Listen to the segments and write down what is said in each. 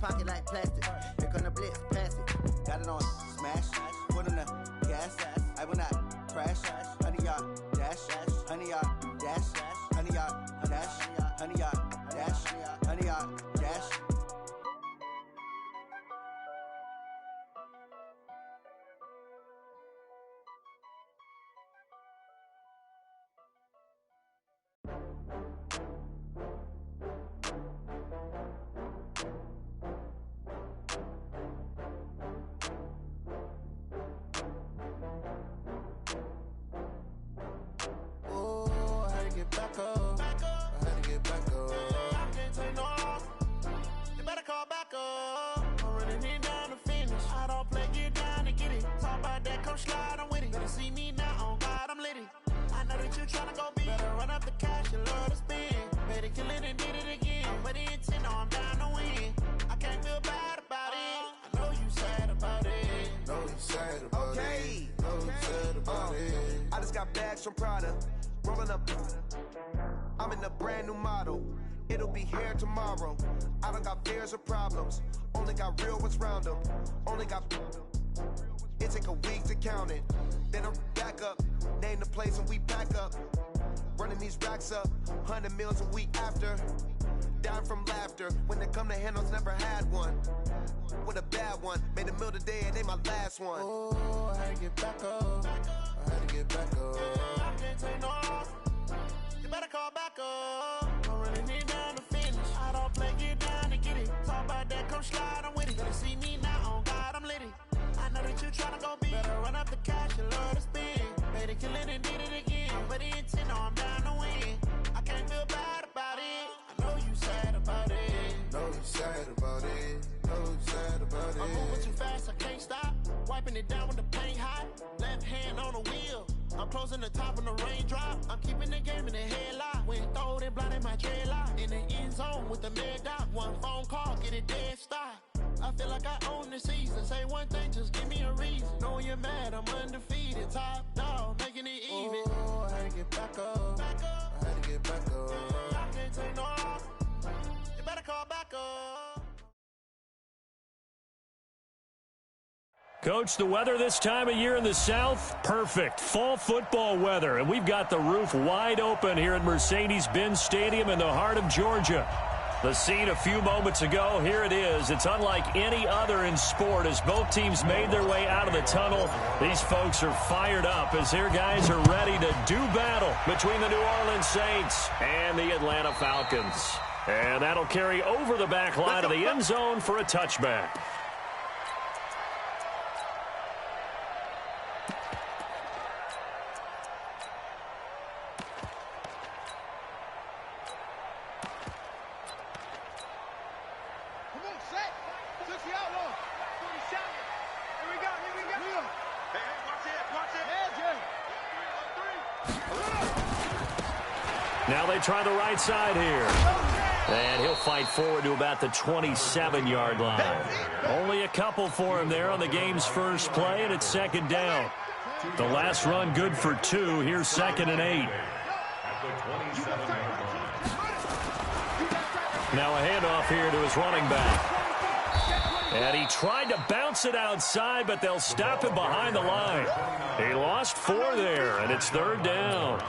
pocket like plastic. Here come the blitz, pass it. Got it on smash, put on the gas. I will not crash. 100-yard dash, 100-yard dash, 100-yard dash, 100-yard dash, 100-yard dash. From Prada, rolling up. I'm in a brand new model. It'll be here tomorrow. I don't got fears or problems. Only got real ones round them. Only got. It take a week to count it. Then I'm back up. Name the place and we pack up. Running these racks up. 100 meals a week after. Down from laughter. When they come to handles, never had one. With a bad one. Made a meal today and they my last one. Oh, I had to get back up. I had to get back up. I can't take no loss. You better call back up. I'm running it down to finish. I don't play, get down to get it. Talk about that, come slide, I'm with it. Better see me now, on God, I'm litty. I know that you tryna go big. Better run up the cash, you love to spin. Better kill it and did it again. But the intent, no, I'm down to win. I can't feel bad about it. I know you sad about it. Know you sad about it. Know you sad about it. I'm moving too fast, I can't stop. Wiping it down with the paint hot. Left hand on the wheel. I'm closing the top when the raindrop. I'm keeping the game in the headlock. When throwed and blinded my dreadlock. In the end zone with the mad dot. One phone call, get it dead stop. I feel like I own the season. Say one thing, just give me a reason. Knowing you're mad, I'm undefeated. Top dog, making it even. Oh, I had to get back up. I had to get back up. I can't take no loss. You better call back up. Coach, the weather this time of year in the South, perfect. Fall football weather, and we've got the roof wide open here at Mercedes-Benz Stadium in the heart of Georgia. The scene a few moments ago, here it is. It's unlike any other in sport as both teams made their way out of the tunnel. These folks are fired up as their guys are ready to do battle between the New Orleans Saints and the Atlanta Falcons. And that'll carry over the back line of the end zone for a touchback. Now they try the right side here. And he'll fight forward to about the 27-yard line. Only a couple for him there on the game's first play, and it's second down. The last run good for 2. Here's 2nd and 8. Now a handoff here to his running back. And he tried to bounce it outside, but they'll stop him behind the line. He lost 4 there, and it's 3rd down.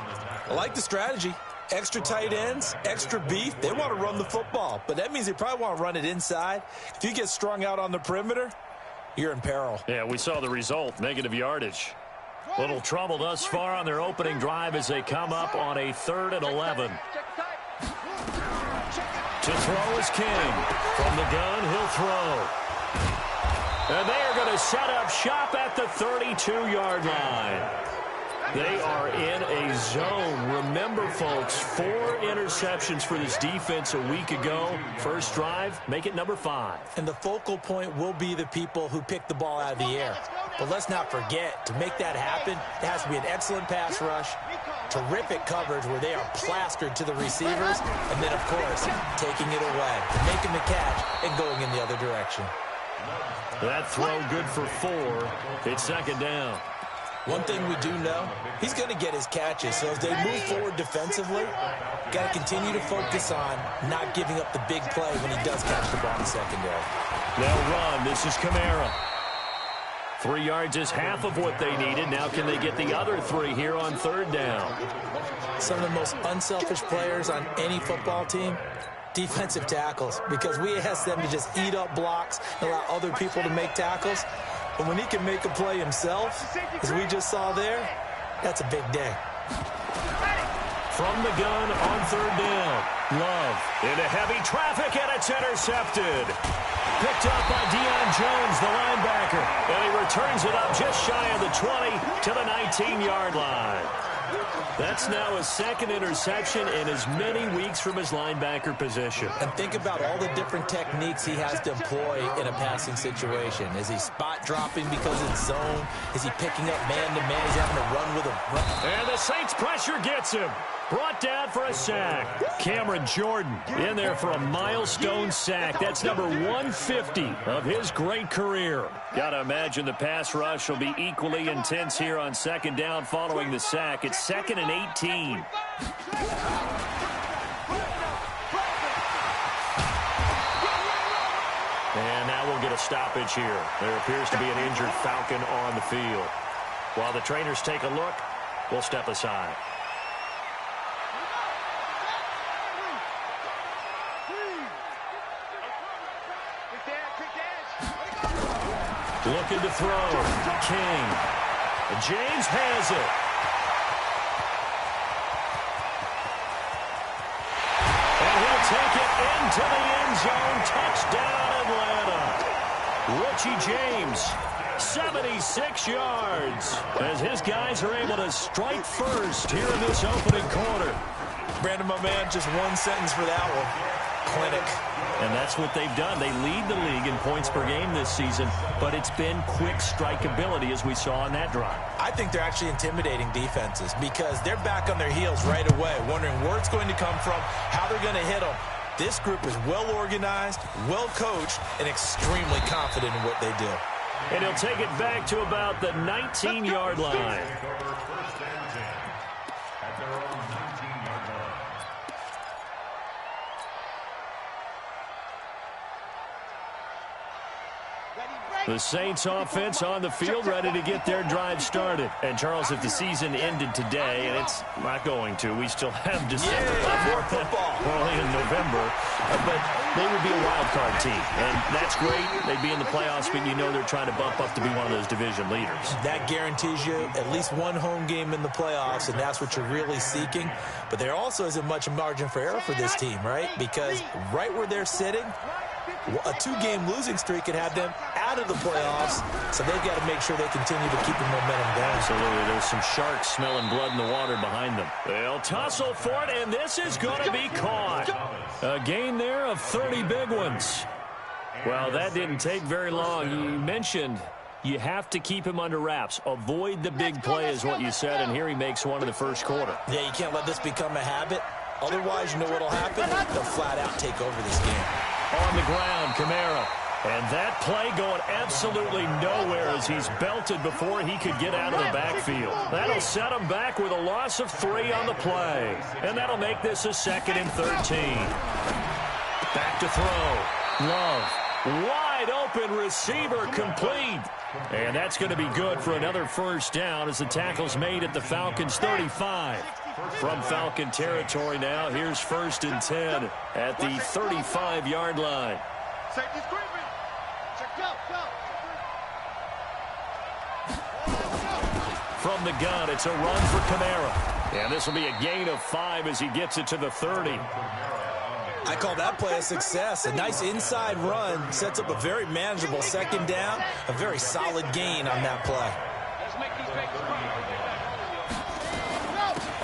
I like the strategy. Extra tight ends, extra beef. They want to run the football, but that means they probably want to run it inside. If you get strung out on the perimeter, you're in peril. Yeah, we saw the result, negative yardage. Little trouble thus far on their opening drive as they come up on a 3rd and 11. To throw is King. From the gun, he'll throw. And they are going to set up shop at the 32-yard line. They are in a zone. Remember, folks, 4 interceptions for this defense a week ago. First drive, make it number 5. And the focal point will be the people who pick the ball out of the air. But let's not forget, to make that happen, it has to be an excellent pass rush, terrific coverage where they are plastered to the receivers, and then, of course, taking it away, making the catch, and going in the other direction. That throw good for 4. It's 2nd down. One thing we do know, he's going to get his catches. So as they move forward defensively, got to continue to focus on not giving up the big play when he does catch the ball in the secondary. They'll run. This is Kamara. 3 yards is half of what they needed. Now can they get the other 3 here on third down? Some of the most unselfish players on any football team, defensive tackles, because we ask them to just eat up blocks and allow other people to make tackles. But when he can make a play himself, as we just saw there, that's a big day. From the gun on third down. Love into heavy traffic, and it's intercepted. Picked up by Deion Jones, the linebacker. And he returns it up just shy of the 20 to the 19-yard line. That's now his second interception in as many weeks from his linebacker position. And think about all the different techniques he has to employ in a passing situation. Is he spot dropping because it's zone? Is he picking up man-to-man? He's having to run with him. And the Saints pressure gets him. Brought down for a sack. Cameron Jordan in there for a milestone sack. That's number 150 of his great career. Got to imagine the pass rush will be equally intense here on second down following the sack. It's 2nd and 18. And now we'll get a stoppage here. There appears to be an injured Falcon on the field. While the trainers take a look, we'll step aside. Looking to throw. King. James has it. And he'll take it into the end zone. Touchdown, Atlanta. Richie James, 76 yards. As his guys are able to strike first here in this opening quarter. Brandon, my man, just one sentence for that one. Clinic. And that's what they've done. They lead the league in points per game this season, but it's been quick strikeability as we saw on that drive. I think they're actually intimidating defenses because they're back on their heels right away, wondering where it's going to come from, how they're going to hit them. This group is well organized, well coached, and extremely confident in what they do. And he'll take it back to about the 19-yard line. The Saints offense on the field, ready to get their drive started. And, Charles, if the season ended today, and it's not going to, we still have December. More football. Early in November. But they would be a wild card team. And that's great. They'd be in the playoffs, but you know they're trying to bump up to be one of those division leaders. That guarantees you at least one home game in the playoffs, and that's what you're really seeking. But there also isn't much margin for error for this team, right? Because right where they're sitting, a 2-game losing streak could have them out of the playoffs, so they've got to make sure they continue to keep the momentum going. Absolutely. There's some sharks smelling blood in the water behind them. They'll tussle for it, and this is going to be caught. A gain there of 30 big ones. Well, that didn't take very long. You mentioned you have to keep him under wraps. Avoid the big play is what you said, and here he makes one in the first quarter. Yeah, you can't let this become a habit. Otherwise, you know what will happen? They'll flat out take over this game. On the ground, Kamara. And that play going absolutely nowhere as he's belted before he could get out of the backfield. That'll set him back with a loss of 3 on the play. And that'll make this a 2nd and 13. Back to throw. Love. Wide open receiver complete. And that's going to be good for another first down as the tackle's made at the Falcons' 35. From Falcon territory now, here's 1st and 10 at the 35-yard line. From the gun, it's a run for Kamara. And this will be a gain of 5 as he gets it to the 30. I call that play a success. A nice inside run sets up a very manageable 2nd down, a very solid gain on that play.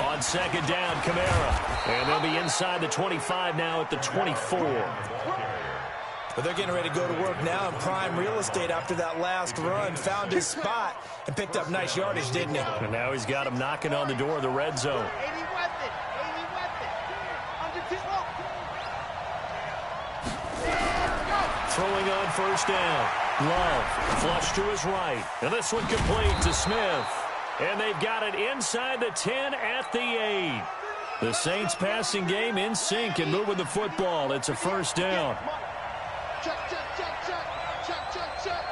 On 2nd down, Kamara. And they'll be inside the 25 now at the 24. But they're getting ready to go to work now in prime real estate after that last run. Found his spot and picked up nice yardage, didn't he? And now he's got him knocking on the door of the red zone. Throwing on 1st down. Love. Flush to his right. And this one complete to Smith. And they've got it inside the 10 at the 8. The Saints passing game in sync and moving the football. It's a first down. Check, check, check, check. Check, check, check.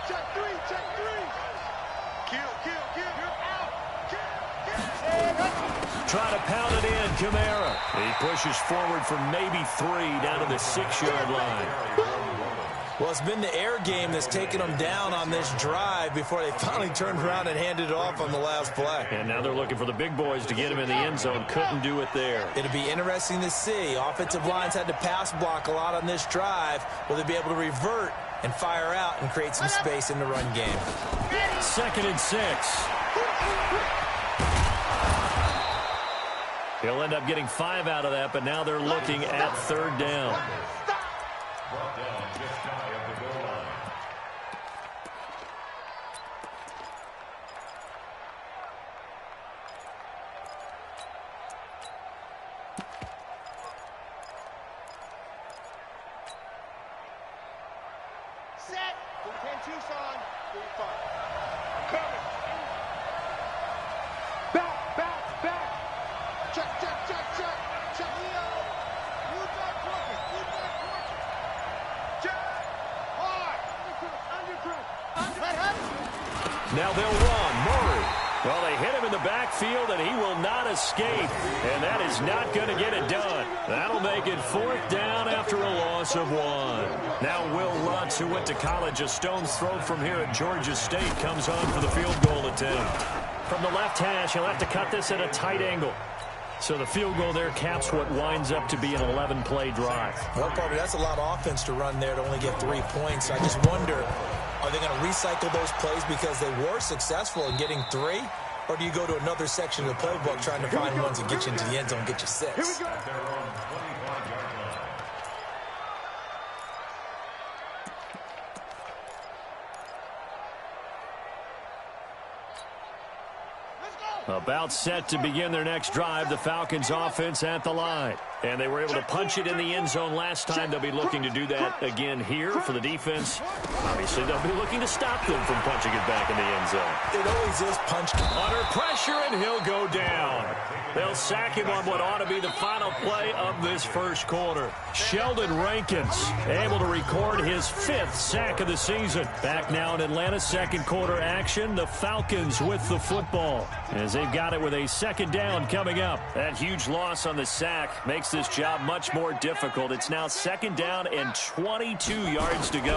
Check three, check three. Kill, kill, kill. You're out. Kill. Try to pound it in, Kamara. He pushes forward for maybe 3 down to the 6-yard line. Well, it's been the air game that's taken them down on this drive before they finally turned around and handed it off on the last play. And now they're looking for the big boys to get him in the end zone. Couldn't do it there. It'll be interesting to see. Offensive lines had to pass block a lot on this drive. Will they be able to revert and fire out and create some space in the run game? 2nd and 6. He'll end up getting 5 out of that, but now they're looking at 3rd down. Set. 10 Tucson. 45. Coming. Back, back, back. Check, check, check, check. Check. Leo. You back working. You back working. Check. Hard. Undercrook. Now they'll run. Murray. Well, they hit him in the backfield, and he will not escape. And that is not going to get it done. That'll make it 4th down after a loss of 1. Now Will Lutz, who went to college a stone's throw from here at Georgia State, comes on for the field goal attempt. From the left hash, he'll have to cut this at a tight angle. So the field goal there caps what winds up to be an 11-play drive. Well, Barbie, that's a lot of offense to run there to only get 3 points. I just wonder, are they going to recycle those plays because they were successful in getting 3? Or do you go to another section of the playbook trying to find ones that get you into the end zone and get you 6? Here we go. About set to begin their next drive, the Falcons offense at the line. And they were able to punch it in the end zone last time. They'll be looking to do that again here for the defense. Obviously, they'll be looking to stop them from punching it back in the end zone. It always is punch. Under pressure, and he'll go down. They'll sack him on what ought to be the final play of this first quarter. Sheldon Rankins able to record his 5th sack of the season. Back now in Atlanta, second quarter action. The Falcons with the football as they've got it with a 2nd down coming up. That huge loss on the sack makes this job much more difficult. It's now 2nd down and 22 yards to go.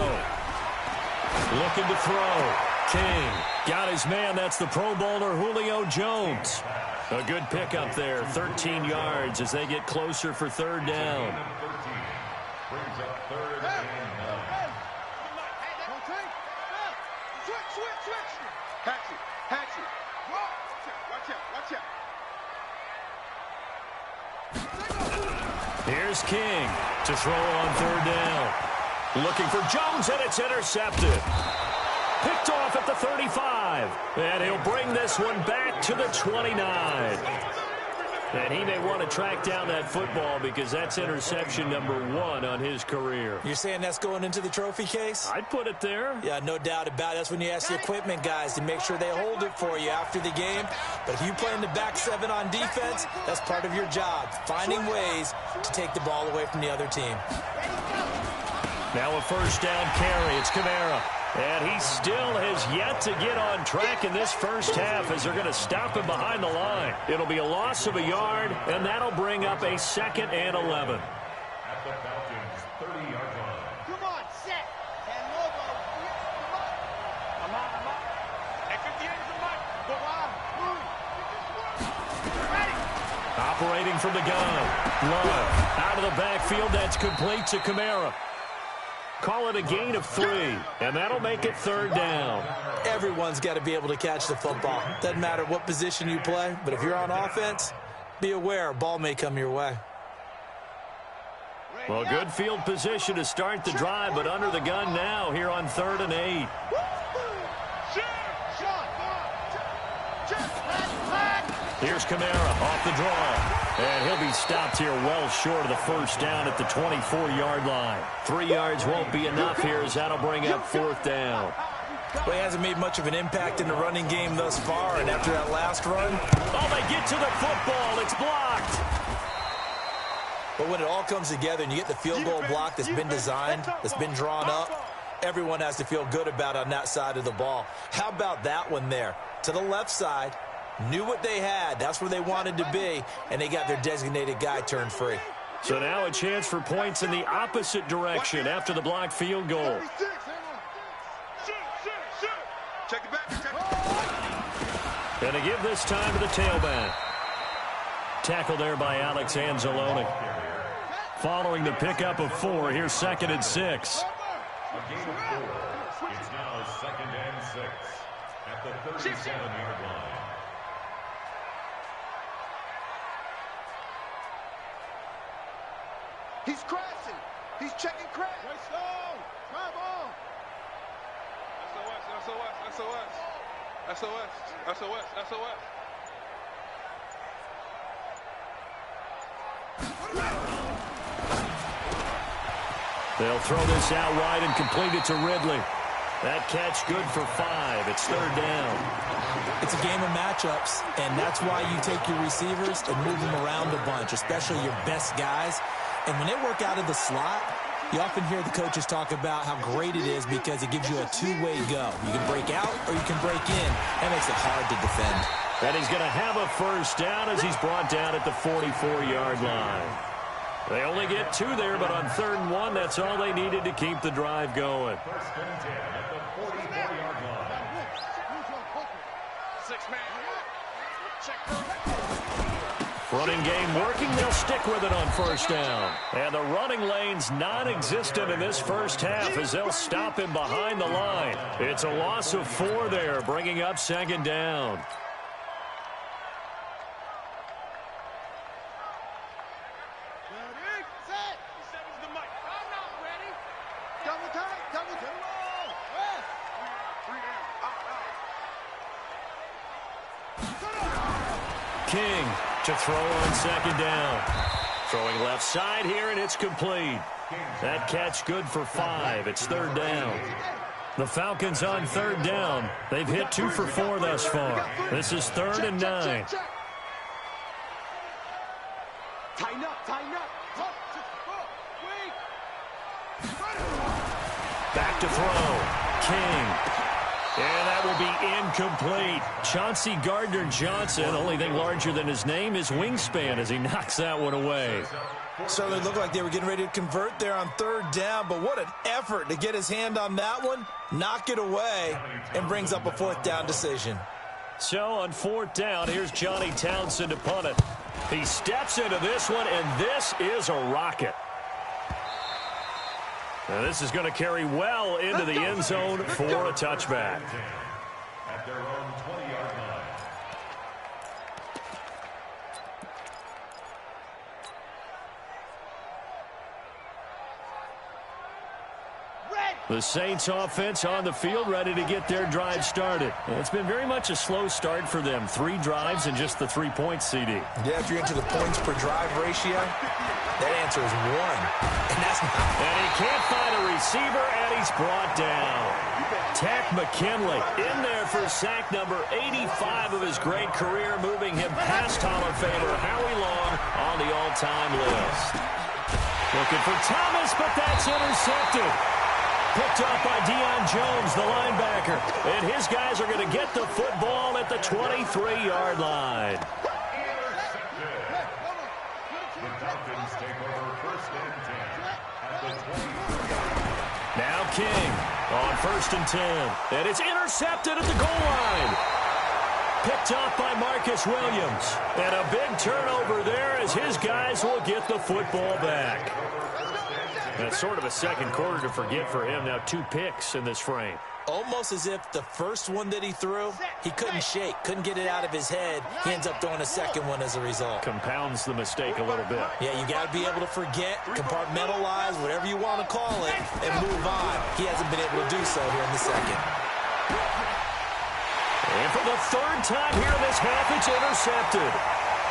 Looking to throw. King got his man. That's the Pro Bowler Julio Jones. A good pickup there, 13 yards as they get closer for 3rd down. Here's King to throw on 3rd down. Looking for Jones, and it's intercepted. Picked off at the 35. And he'll bring this one back to the 29. And he may want to track down that football because that's interception number 1 on his career. You're saying that's going into the trophy case? I'd put it there. Yeah, no doubt about it. That's when you ask the equipment guys to make sure they hold it for you after the game. But if you play in the back 7 on defense, that's part of your job, finding ways to take the ball away from the other team. Now a 1st down carry. It's Kamara. And he still has yet to get on track in this first half as they're going to stop him behind the line. It'll be a loss of a yard, and that'll bring up a 2nd and 11. At the Falcons' 30-yard line. Come on, set. And Lobo. I'm on. And 58 is the mark. Go on. Move. Ready. Operating from the gun. Love. Out of the backfield. That's complete to Kamara. Call it a gain of 3, and that'll make it 3rd down. Everyone's got to be able to catch the football. Doesn't matter what position you play, but if you're on offense, be aware a ball may come your way. Well, good field position to start the drive, but under the gun now here on 3rd and 8. Here's Kamara off the draw. And he'll be stopped here well short of the 1st down at the 24-yard line. 3 yards won't be enough here as that'll bring up 4th down. Well, he hasn't made much of an impact in the running game thus far, and after that last run... Oh, they get to the football. It's blocked. But when it all comes together and you get the field goal block that's been designed, that's been drawn up, everyone has to feel good about on that side of the ball. How about that one there? To the left side, knew what they had. That's where they wanted to be, and they got their designated guy turned free. So now a chance for points in the opposite direction after the blocked field goal. And to give this time to the tailback. Tackle there by Alex Anzalone. Following the pickup of 4, here's 2nd and 6. A game of 4. It's now 2nd and 6 at the 37-yard line. He's crashing. He's checking crash. Way slow. Drive on. SOS. They'll throw this out wide and complete it to Ridley. That catch good for 5. It's 3rd down. It's a game of matchups, and that's why you take your receivers and move them around a bunch, especially your best guys. And when they work out of the slot, you often hear the coaches talk about how great it is because it gives you a two-way go. You can break out or you can break in. That makes it hard to defend. And he's going to have a 1st down as he's brought down at the 44-yard line. They only get 2 there, but on 3rd and 1, that's all they needed to keep the drive going. 1st and 10 at the 44-yard line. 6-man. Check. Running game working. They'll stick with it on 1st down. And the running lane's non-existent in this first half as they'll stop him behind the line. It's a loss of 4 there, bringing up 2nd down. King to throw on 2nd down. Throwing left side here, and it's complete. That catch good for 5. It's 3rd down. The Falcons on 3rd down. They've hit 2 for 4 thus far. This is 3rd and 9. Tighten up. Back to throw. King. And that will be incomplete. Chauncey Gardner-Johnson, only thing larger than his name is wingspan as he knocks that one away. Certainly looked like they were getting ready to convert there on 3rd down, but what an effort to get his hand on that one, knock it away, and brings up a 4th down decision. So on 4th down, here's Johnny Townsend to punt it. He steps into this one, and this is a rocket. Now this is going to carry well into the end zone for a touchback. At their own 20-yard line. The Saints offense on the field, ready to get their drive started. It's been very much a slow start for them. 3 drives and just the 3 points, CD. Yeah, if you're into the points per drive ratio, that answer is 1. And that's not... And he can't find a receiver, and he's brought down. Tack McKinley in there for sack number 85 of his great career, moving him past Hall of Famer Howie Long on the all-time list. Looking for Thomas, but that's intercepted. Picked up by Deion Jones, the linebacker. And his guys are going to get the football at the 23-yard line. The Falcons take over 1st and 10 at the 23. Now King on 1st and 10. And it's intercepted at the goal line. Picked up by Marcus Williams. And a big turnover there as his guys will get the football back. That's sort of a second quarter to forget for him. Now 2 picks in this frame. Almost as if the first one that he threw, he couldn't shake, couldn't get it out of his head. He ends up throwing a second one as a result. Compounds the mistake a little bit. Yeah, you got to be able to forget, compartmentalize, whatever you want to call it, and move on. He hasn't been able to do so here in the second. And for the 3rd time here in this half, it's intercepted.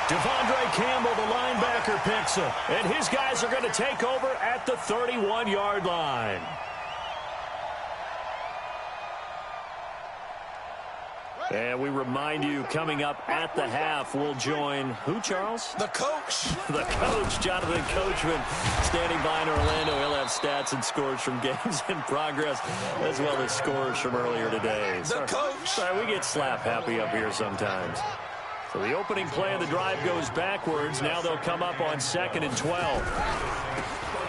Devondre Campbell, the linebacker, picks him. And his guys are going to take over at the 31-yard line. And we remind you, coming up at the half, we'll join who, Charles? The coach. The coach, Jonathan Coachman, standing by in Orlando. He'll have stats and scores from games in progress, as well as scores from earlier today. The coach. Sorry, we get slap happy up here sometimes. So the opening play of the drive goes backwards. Now they'll come up on 2nd and 12.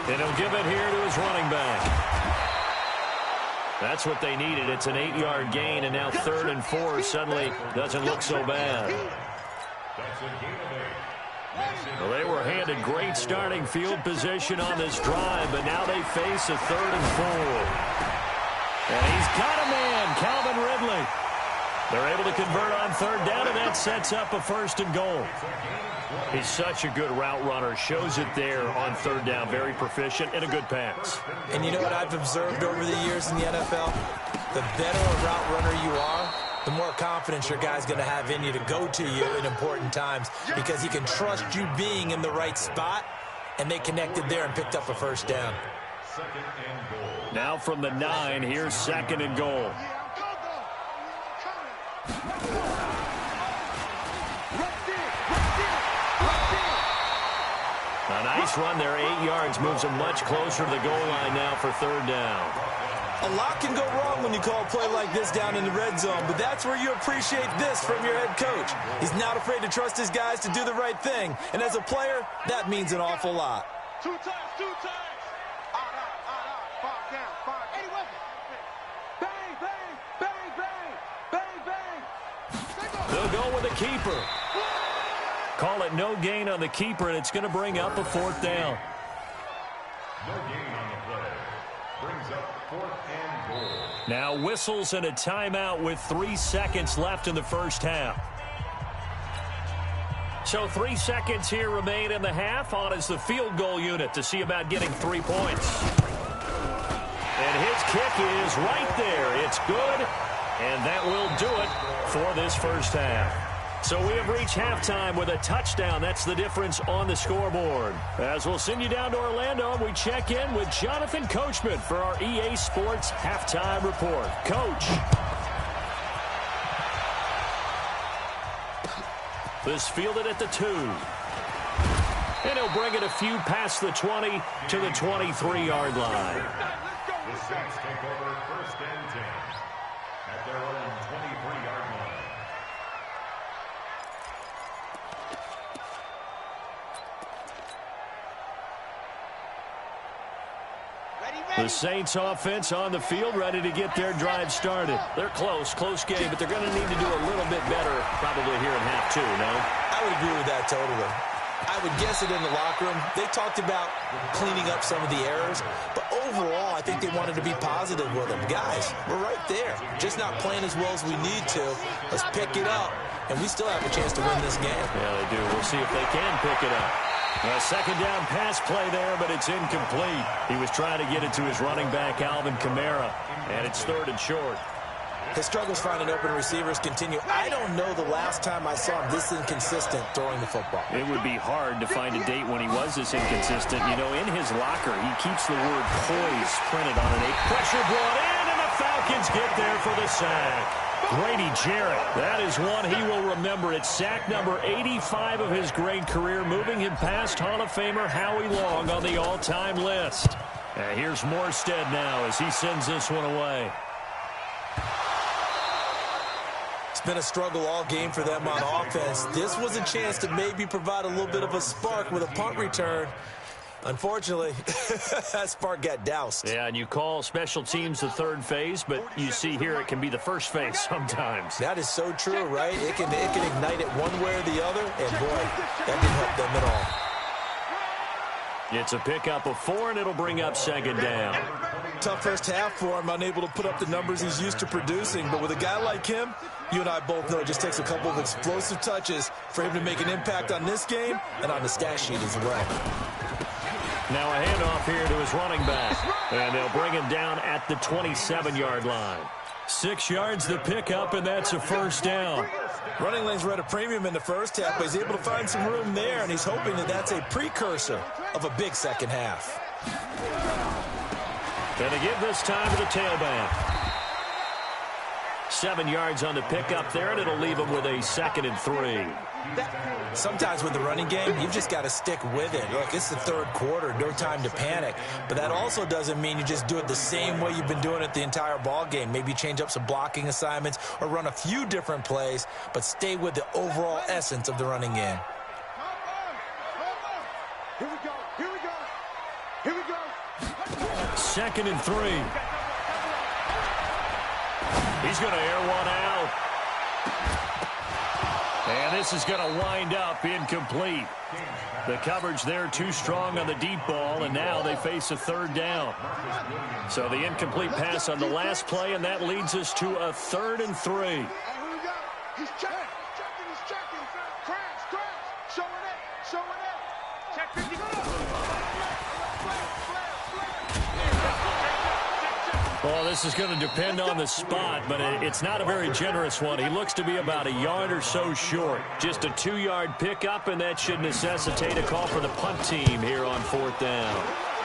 And he'll give it here to his running back. That's what they needed. It's an 8-yard gain, and now 3rd and 4 suddenly doesn't look so bad. Well, they were handed great starting field position on this drive, but now they face a 3rd and 4. And he's got a man, Calvin Ridley. They're able to convert on 3rd down, and that sets up a 1st and goal. He's such a good route runner. Shows it there on 3rd down. Very proficient and a good pass. And you know what I've observed over the years in the NFL? The better a route runner you are, the more confidence your guy's going to have in you to go to you in important times, because he can trust you being in the right spot, and they connected there and picked up a 1st down. Now from the 9, here's 2nd and goal. A nice run there, 8 yards, moves him much closer to the goal line now for 3rd down. A lot can go wrong when you call a play like this down in the red zone, but that's where you appreciate this from your head coach. He's not afraid to trust his guys to do the right thing, and as a player, that means an awful lot. 2 times. Five down. Eddie Wilson. Bang, bang. They'll go with the keeper. Call it no gain on the keeper, and it's going to bring up a 4th down. No gain on the play. Brings up 4th and goal. Now whistles and a timeout with 3 seconds left in the first half. So 3 seconds here remain in the half. On is the field goal unit to see about getting 3 points. And his kick is right there. It's good, and that will do it for this first half. So we have reached halftime with a touchdown. That's the difference on the scoreboard. As we'll send you down to Orlando, we check in with Jonathan Coachman for our EA Sports Halftime Report. Coach. This fielded at the 2. And he'll bring it a few past the 20 to the 23-yard line. The Saints take over 1st and 10 at their own 23-yard line. The Saints offense on the field, ready to get their drive started. They're close game, but they're going to need to do a little bit better probably here in half 2, no? I would agree with that totally. I would guess it in the locker room. They talked about cleaning up some of the errors, but overall, I think they wanted to be positive with them. Guys, we're right there. Just not playing as well as we need to. Let's pick it up, and we still have a chance to win this game. Yeah, they do. We'll see if they can pick it up. A 2nd down pass play there, but it's incomplete. He was trying to get it to his running back, Alvin Kamara, and it's 3rd and short. His struggles finding open receivers continue. I don't know the last time I saw him this inconsistent throwing the football. It would be hard to find a date when he was this inconsistent. You know, in his locker, he keeps the word poise printed on an 8. Pressure brought in, and the Falcons get there for the sack. Grady Jarrett, that is one he will remember. It's sack number 85 of his great career, moving him past Hall of Famer Howie Long on the all-time list. Here's Morstead now as he sends this one away. It's been a struggle all game for them on offense. This was a chance to maybe provide a little bit of a spark with a punt return. Unfortunately, that spark got doused. Yeah, and you call special teams the 3rd phase, but you see here it can be the 1st phase sometimes. That is so true, right? It can ignite it one way or the other, and boy, that didn't help them at all. It's a pickup of 4, and it'll bring up 2nd down. Tough first half for him, unable to put up the numbers he's used to producing, but with a guy like him, you and I both know it just takes a couple of explosive touches for him to make an impact on this game and on the stat sheet as well. Now a handoff here to his running back. And they'll bring him down at the 27-yard line. 6 yards the pickup, and that's a 1st down. Running lanes were at a premium in the first half, but he's able to find some room there, and he's hoping that that's a precursor of a big second half. And they give this time to the tailback. 7 yards on the pickup there, and it'll leave them with a 2nd and 3. Sometimes with the running game, you've just got to stick with it. Look, it's the third quarter, no time to panic. But that also doesn't mean you just do it the same way you've been doing it the entire ball game. Maybe change up some blocking assignments or run a few different plays, but stay with the overall essence of the running game. Here we go. Here we go. Here we go. 2nd and 3. He's going to air one out. And this is going to wind up incomplete. The coverage there too strong on the deep ball, and now they face a 3rd down. So the incomplete pass on the last play, and that leads us to a 3rd and 3. Here we go. He's checking. He's checking. Crash. Showing it. Check 50. Well, this is going to depend on the spot, but it's not a very generous one. He looks to be about a yard or so short. Just a 2-yard pickup, and that should necessitate a call for the punt team here on 4th down.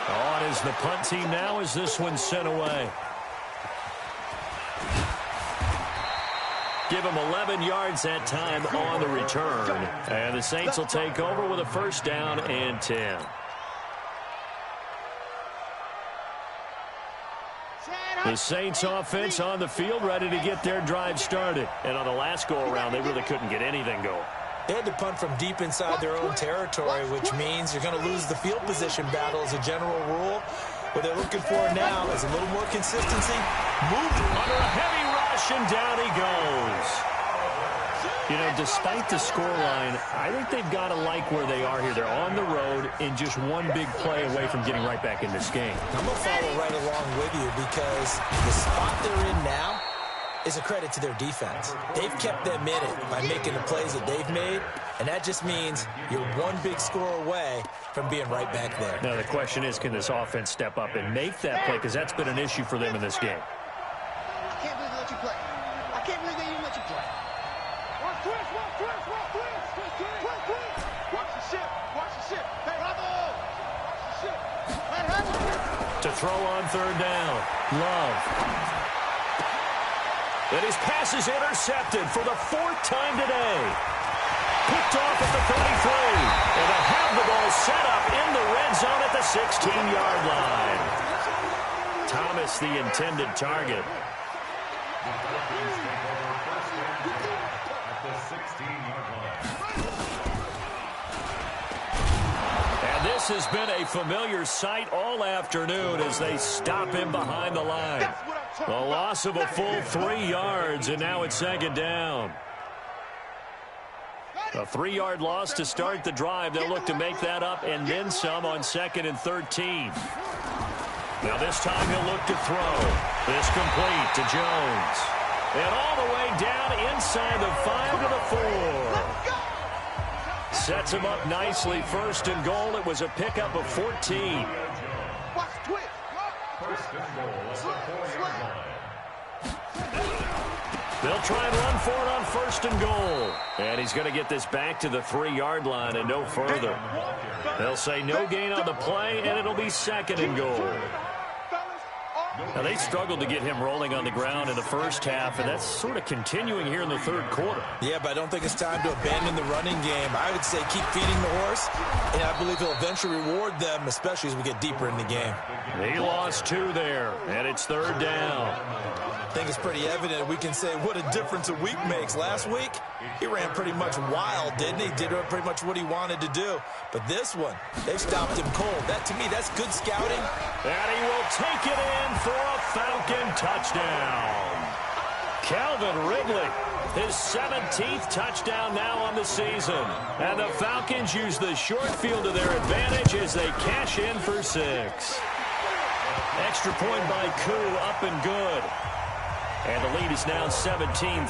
On is the punt team now as this one's sent away. Give him 11 yards that time on the return. And the Saints will take over with a 1st down and 10. The Saints offense on the field, ready to get their drive started. And on the last go-around, they really couldn't get anything going. They had to punt from deep inside their own territory, which means you're going to lose the field position battle as a general rule. What they're looking for now is a little more consistency. Moved under a heavy rush, and down he goes. You know, despite the scoreline, I think they've got to like where they are here. They're on the road and just one big play away from getting right back in this game. I'm going to follow right along with you because the spot they're in now is a credit to their defense. They've kept them in it by making the plays that they've made, and that just means you're one big score away from being right back there. Now, the question is, can this offense step up and make that play? Because that's been an issue for them in this game. I can't believe they let you play. I can't believe they even let you play. Watch twist. Watch the ship. Hey, Bravo. Watch the ship. To throw on 3rd down. Love. And his pass is intercepted for the 4th time today. Picked off at the 33. And they'll have the ball set up in the red zone at the 16-yard line. Thomas, the intended target. And this has been a familiar sight all afternoon as they stop him behind the line. The loss of a full 3 yards, and now it's 2nd down. A 3-yard loss to start the drive. They'll look to make that up and then some on 2nd and 13. Now this time he'll look to throw. This complete to Jones. And all the way down inside the 5 to the 4. Sets him up nicely. 1st and goal. It was a pickup of 14. Watch twist. First and goal at the 4-yard line. They'll try and run for it on 1st and goal. And he's going to get this back to the 3-yard line and no further. They'll say no gain on the play, and it'll be 2nd and goal. Now, they struggled to get him rolling on the ground in the first half, and that's sort of continuing here in the 3rd quarter. Yeah, but I don't think it's time to abandon the running game. I would say keep feeding the horse, and I believe he'll eventually reward them, especially as we get deeper in the game. He lost 2 there, and it's 3rd down. I think it's pretty evident we can say what a difference a week makes. Last week, he ran pretty much wild, didn't he? Did pretty much what he wanted to do. But this one, they've stopped him cold. That, to me, that's good scouting. And he will take it in for a Falcon touchdown. Calvin Ridley, his 17th touchdown now on the season. And the Falcons use the short field to their advantage as they cash in for 6. Extra point by Koo, up and good. And the lead is now 17-3.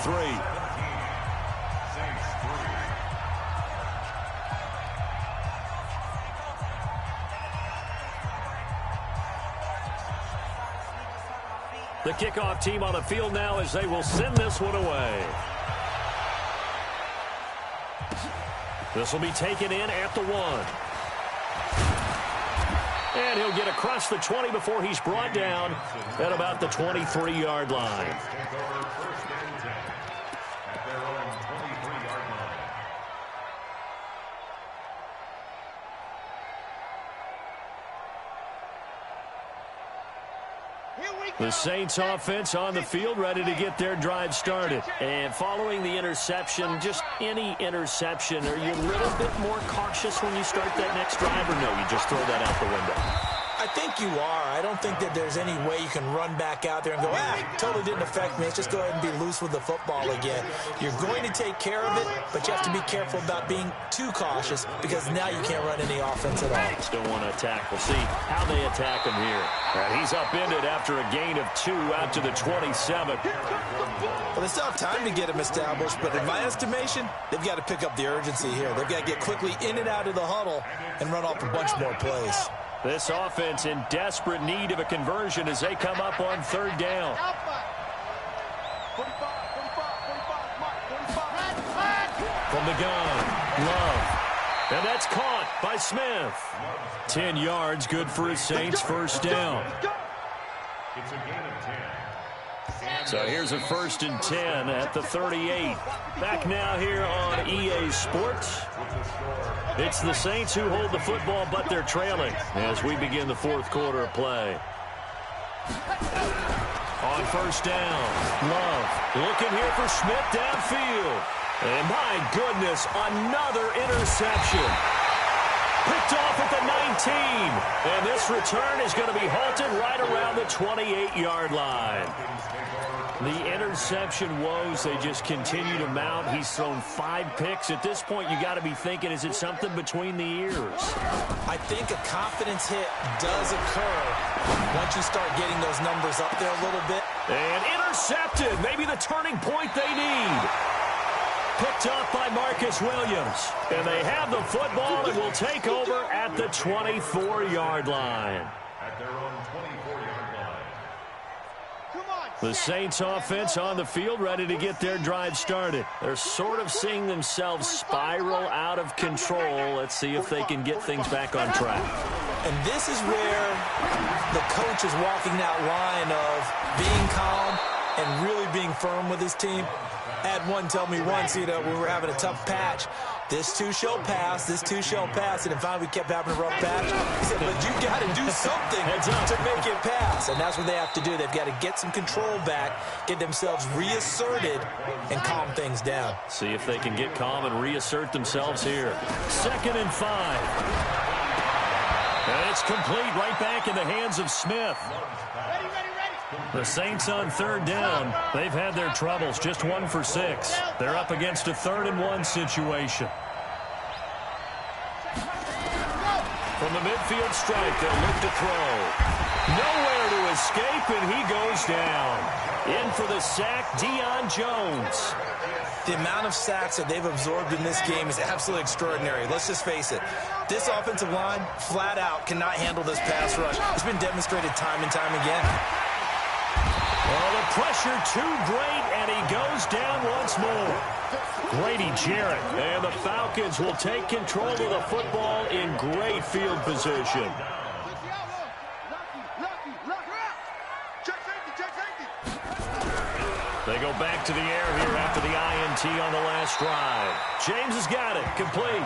The kickoff team on the field now as they will send this one away. This will be taken in at the 1. And he'll get across the 20 before he's brought down at about the 23-yard line. The Saints offense on the field, ready to get their drive started. And following the interception, just any interception, are you a little bit more cautious when you start that next drive, or no, you just throw that out the window? I think you are. I don't think that there's any way you can run back out there and go, totally didn't affect me. Let's just go ahead and be loose with the football again. You're going to take care of it, but you have to be careful about being too cautious because now you can't run any offense at all. Just don't want to attack. We'll see how they attack him here. And he's upended after a gain of 2 out to the 27. Well, they still have time to get him established, but in my estimation, they've got to pick up the urgency here. They've got to get quickly in and out of the huddle and run off a bunch more plays. This offense in desperate need of a conversion as they come up on 3rd down. From the gun, Love. And that's caught by Smith. 10 yards, good for his Saints, 1st down. It's a gain of 10. So here's a 1st and 10 at the 38. Back now here on EA Sports. It's the Saints who hold the football, but they're trailing as we begin the 4th quarter of play. On 1st down, Love looking here for Smith downfield. And my goodness, another interception. Picked off at the 19. And this return is going to be halted right around the 28-yard line. The interception woes, they just continue to mount. He's thrown 5 picks. At this point, you got to be thinking, is it something between the ears? I think a confidence hit does occur once you start getting those numbers up there a little bit. And intercepted, maybe the turning point they need. Picked off by Marcus Williams. And they have the football and will take over at the 24-yard line. At their own 24-yard line. The Saints offense on the field, ready to get their drive started. They're sort of seeing themselves spiral out of control. Let's see if they can get things back on track. And this is where the coach is walking that line of being calm and really being firm with his team. I had one tell me once, we were having a tough patch. This too shall pass, this too shall pass. And finally we kept having a rough patch. He said, but you got to do something to make it pass. And that's what they have to do. They've got to get some control back, get themselves reasserted, and calm things down. See if they can get calm and reassert themselves here. 2nd and 5. And it's complete right back in the hands of Smith. The Saints on 3rd down. They've had their troubles, just 1 for 6. They're up against a 3rd and 1 situation. From the midfield strike, they'll look to throw. Nowhere to escape, and he goes down. In for the sack, Deion Jones. The amount of sacks that they've absorbed in this game is absolutely extraordinary. Let's just face it. This offensive line, flat out, cannot handle this pass rush. It's been demonstrated time and time again. Well, the pressure too great, and he goes down once more. Grady Jarrett, and the Falcons will take control of the football in great field position. They go back to the air here after the INT on the last drive. James has got it, complete.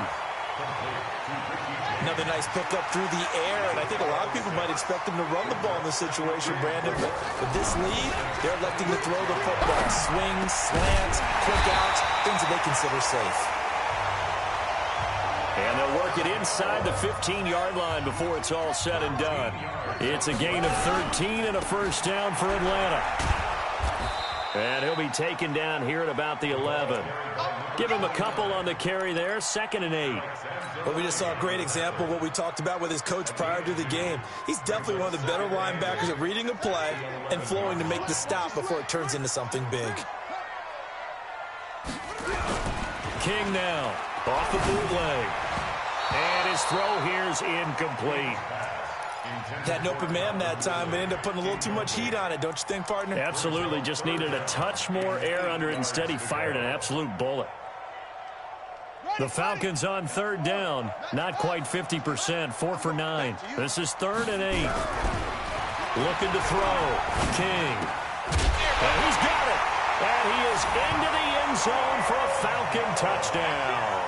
Another nice pickup through the air, and I think a lot of people might expect him to run the ball in this situation, Brandon. But with this lead, they're electing to throw the football. Swings, slants, quick outs, things that they consider safe. And they'll work it inside the 15-yard line before it's all said and done. It's a gain of 13 and a 1st down for Atlanta. And he'll be taken down here at about the 11. Give him a couple on the carry there, 2nd and 8. Well, we just saw a great example of what we talked about with his coach prior to the game. He's definitely one of the better linebackers at reading a play and flowing to make the stop before it turns into something big. King now, off the bootleg. And his throw here's incomplete. Had an open man that time, but ended up putting a little too much heat on it, don't you think, partner? Absolutely. Just needed a touch more air under it. Instead, he fired an absolute bullet. The Falcons on third down. Not quite 50%. 4 for 9. This is 3rd and 8. Looking to throw. King. And he's got it. And he is into the end zone for a Falcon touchdown.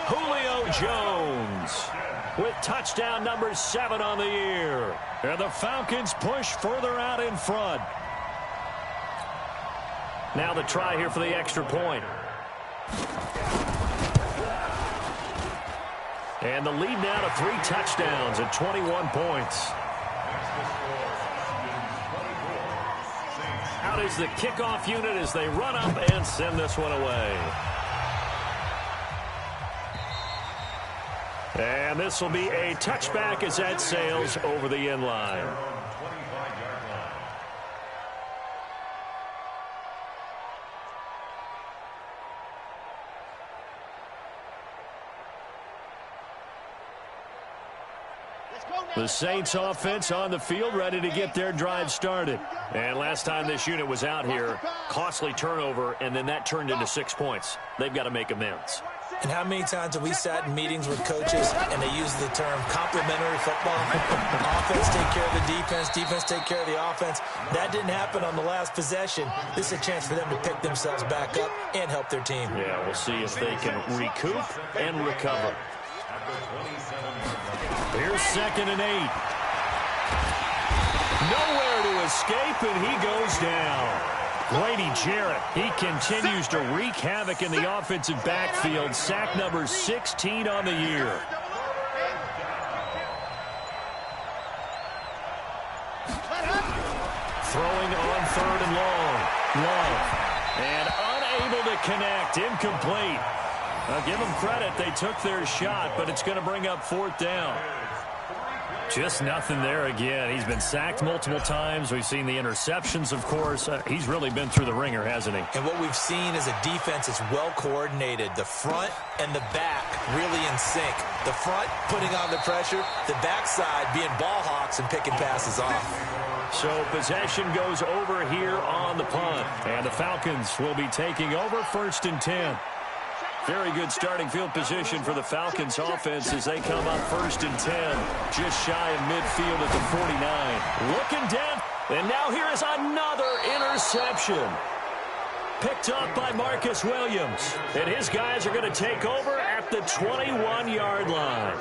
Julio Jones with touchdown number 7 on the year. And the Falcons push further out in front. Now the try here for the extra point. And the lead now to 3 touchdowns at 21 points. Out is the kickoff unit as they run up and send this one away. And this will be a touchback as that sails over the end line. The Saints offense on the field, ready to get their drive started. And last time this unit was out here, costly turnover, and then that turned into 6 points. They've got to make amends. And how many times have we sat in meetings with coaches and they use the term complementary football? Offense take care of the defense, defense take care of the offense. That didn't happen on the last possession. This is a chance for them to pick themselves back up and help their team. Yeah, we'll see if they can recoup and recover. Here's 2nd and 8. Nowhere to escape, and he goes down. Grady Jarrett, he continues to wreak havoc in the offensive backfield. Sack number 16 on the year. Throwing on 3rd and long. Love. And unable to connect. Incomplete. I'll give them credit. They took their shot, but it's going to bring up 4th down. Just nothing there again. He's been sacked multiple times. We've seen the interceptions, of course. He's really been through the ringer, hasn't he? And what we've seen is a defense that's well coordinated. The front and the back really in sync. The front putting on the pressure. The backside being ball hawks and picking passes off. So possession goes over here on the punt. And the Falcons will be taking over 1st and 10. Very good starting field position for the Falcons offense as they come up 1st and 10. Just shy of midfield at the 49. Looking down. And now here is another interception. Picked up by Marcus Williams. And his guys are going to take over at the 21-yard line.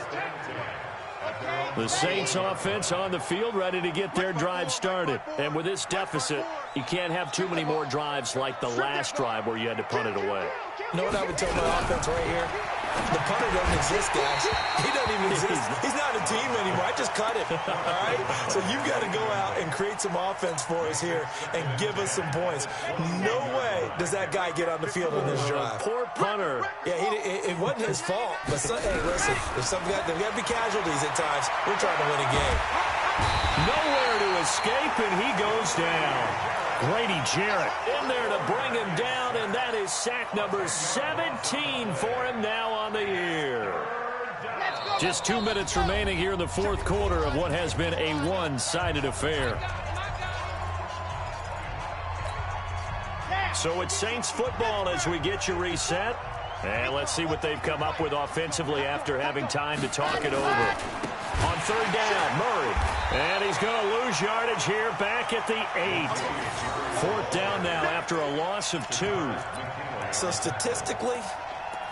The Saints offense on the field ready to get their drive started. And with this deficit, you can't have too many more drives like the last drive where you had to punt it away. You know what I would tell my offense right here? The punter doesn't exist, guys. He doesn't even exist. He's not a team anymore. I just cut him, all right? So you've got to go out and create some offense for us here and give us some points. No way does that guy get on the field on this drive. Poor punter. Yeah, it wasn't his fault. But, hey, listen, there's got to be casualties at times. We're trying to win a game. Nowhere to escape, and he goes down. Grady Jarrett in there to bring him down, and that is sack number 17 for him now on the year. Just 2 minutes remaining here in the 4th quarter of what has been a one-sided affair. So it's Saints football as we get you reset. And let's see what they've come up with offensively after having time to talk it over. On 3rd down, Murray. And he's going to lose yardage here back at the 8. 4th down now after a loss of 2. So statistically,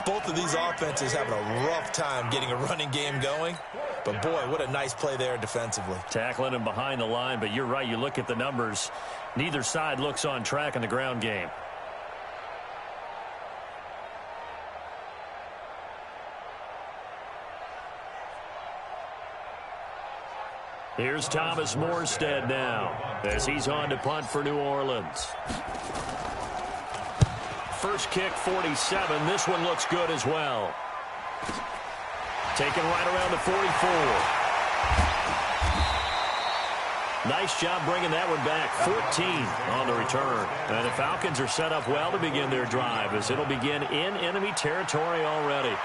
both of these offenses having a rough time getting a running game going. But, boy, what a nice play there defensively. Tackling him behind the line, but you're right. You look at the numbers. Neither side looks on track in the ground game. Here's Thomas Morstead now as he's on to punt for New Orleans. First kick, 47. This one looks good as well. Taken right around the 44. Nice job bringing that one back. 14 on the return. And the Falcons are set up well to begin their drive as it'll begin in enemy territory already.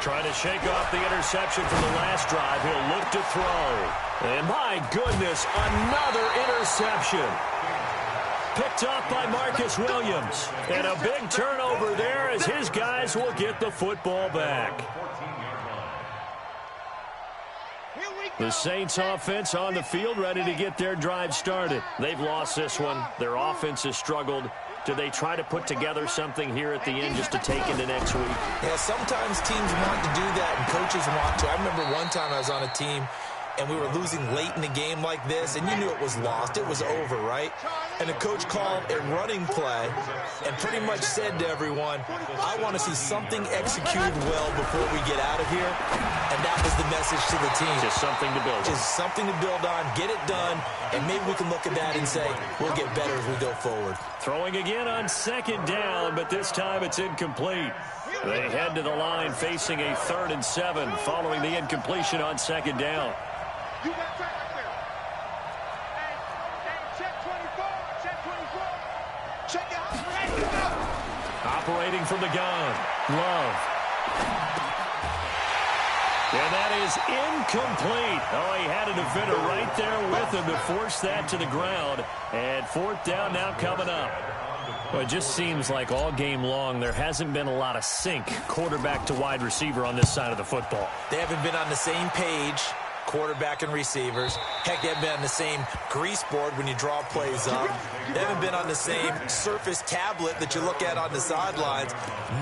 Trying to shake off the interception from the last drive. He'll look to throw. And my goodness, another interception. Picked off by Marcus Williams. And a big turnover there as his guys will get the football back. The Saints offense on the field ready to get their drive started. They've lost this one. Their offense has struggled. Do they try to put together something here at the end just to take into next week? Yeah, sometimes teams want to do that and coaches want to. I remember one time I was on a team and we were losing late in the game like this, and you knew it was lost. It was over, right? And the coach called a running play and pretty much said to everyone, I want to see something executed well before we get out of here. And that was the message to the team. Just something to build on. Just something to build on, get it done, and maybe we can look at that and say, we'll get better as we go forward. Throwing again on second down, but this time it's incomplete. They head to the line facing a 3rd and 7 following the incompletion on second down. You got track right there. Hey, check 24. Check 24. Check out. Hey, operating from the gun. Love. And that is incomplete. Oh, he had a defender right there with him to force that to the ground. And 4th down now coming up. Well, it just seems like all game long there hasn't been a lot of sync quarterback to wide receiver on this side of the football. They haven't been on the same page, quarterback and receivers. Heck, they haven't been on the same grease board when you draw plays up. They haven't been on the same surface tablet that you look at on the sidelines.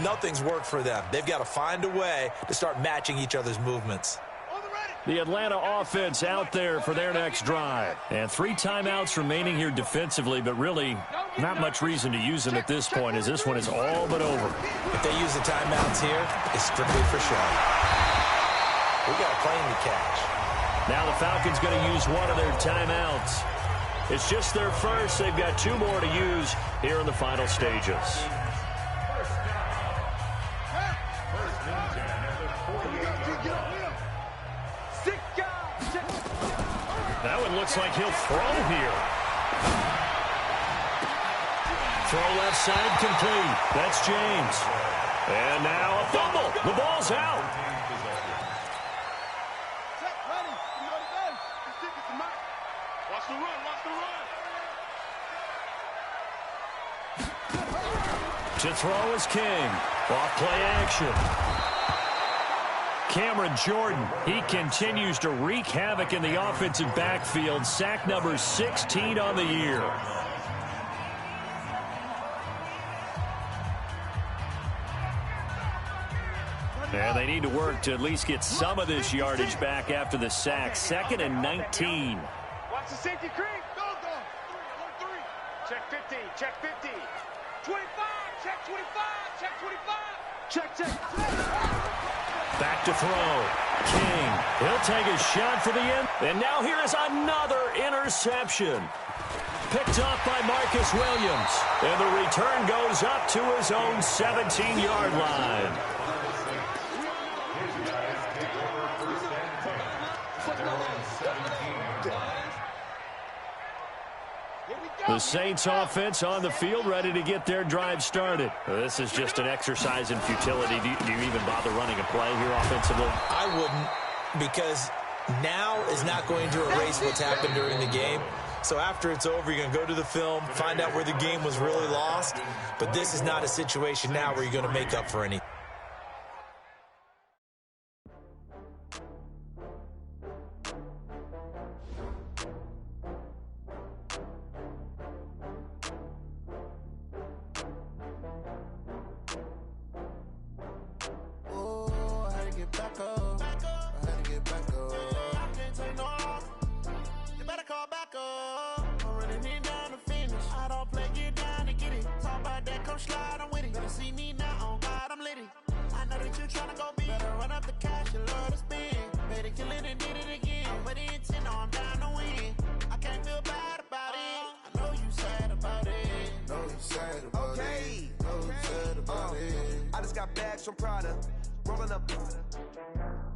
Nothing's worked for them. They've got to find a way to start matching each other's movements. The Atlanta offense out there for their next drive. And 3 timeouts remaining here defensively, but really not much reason to use them at this point as this one is all but over. If they use the timeouts here, it's strictly for show. We got a plane to catch. Now the Falcons going to use one of their timeouts. It's just their first. They've got 2 more to use here in the final stages. That one looks like he'll throw here. Throw left side complete. That's James. And now a fumble. The ball's out. Watch the run. Watch the run. To throw is King. Off play action. Cameron Jordan, he continues to wreak havoc in the offensive backfield. Sack number 16 on the year. And they need to work to at least get some of this yardage back after the sack. 2nd and 19. Watch the safety creep. Go. 3. Check 50. Check 50. 25. Check 25. Check 25. Check. Back to throw. King. He'll take a shot for the end. And now here is another interception. Picked off by Marcus Williams. And the return goes up to his own 17-yard line. The Saints offense on the field ready to get their drive started. This is just an exercise in futility. Do you even bother running a play here offensively? I wouldn't, because now is not going to erase what's happened during the game. So after it's over, you're going to go to the film, find out where the game was really lost. But this is not a situation now where you're going to make up for anything.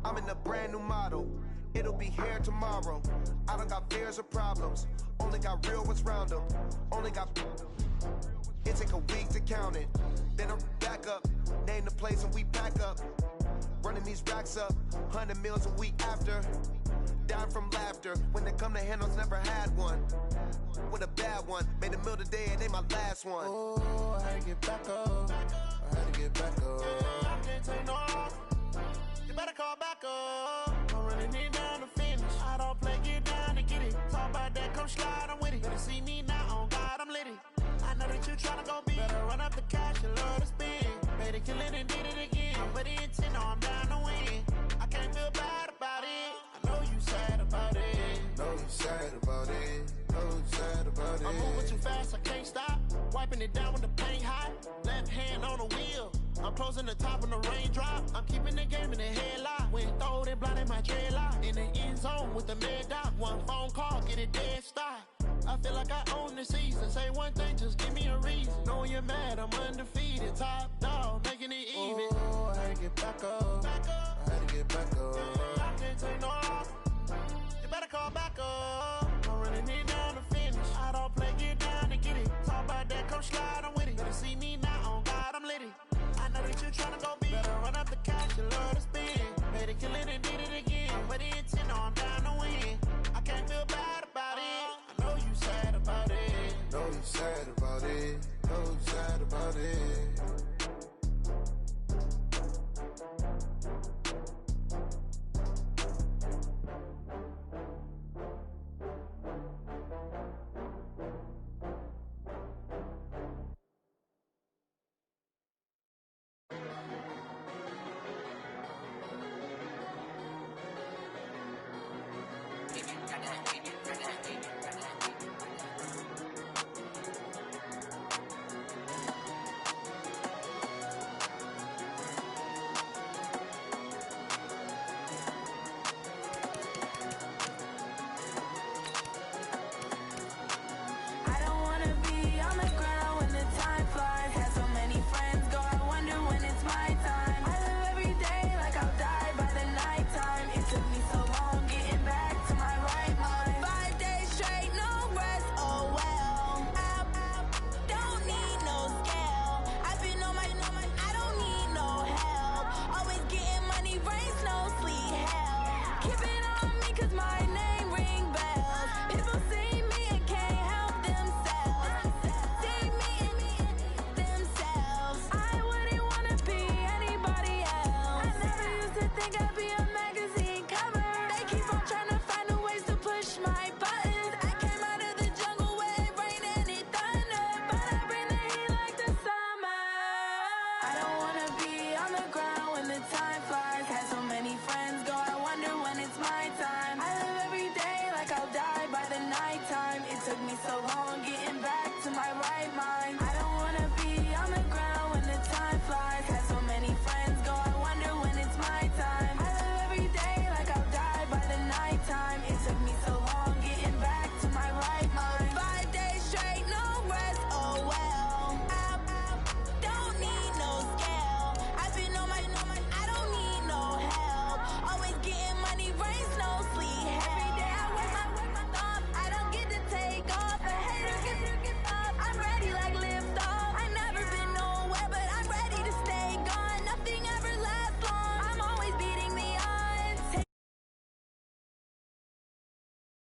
I'm in a brand new model. It'll be here tomorrow. I don't got fears or problems. Only got real ones round them. Only got... It take a week to count it. Then I'm back up. Name the place and we back up. Running these racks up, 100 meals a week after. Dying from laughter. When they come to handles, never had one. With a bad one, made a meal today, it ain't my last one. Oh, I had to get back up. I had to get back up. I can't take no off. You better call back up. I'm running it down to finish. I don't play, get down to get it. Talk about that, come slide, I'm with it. Better see me now, on God, I'm lit it. I know that you tryna go big. Better run up the cash and love to spend. Made it, kill it, and did it again. But the intent, no, I'm down to win. I can't feel bad about it. I know you sad about it. Know you sad about it. Know you sad about it. I'm moving too fast, I can't stop. Wiping it down with the paint hot. Left hand on the wheel. I'm closing the top on the raindrop. I'm keeping the game in the headlock. When throwed and blinded my dreadlock. In the end zone with the mad dot. One phone call, get it dead stop. I feel like I own the season. Say one thing, just give me a reason. Knowing you're mad, I'm undefeated. Top dog, making it even. Oh, I had to get back up. I had to get back up. I can't take no off. You better call back up. I'm running it down to finish. I don't play, get down to get it. Talk about that, come slide, I'm with it. Better see me now, on God, I'm lit it. I know that you tryna go big. Better run up the cash, you love to spend. Made it, kill it, and did it again. But the intent, no, I'm down to win. I can't feel bad about it. I know you sad about it. Know you sad about it. Know you sad about it. I don't want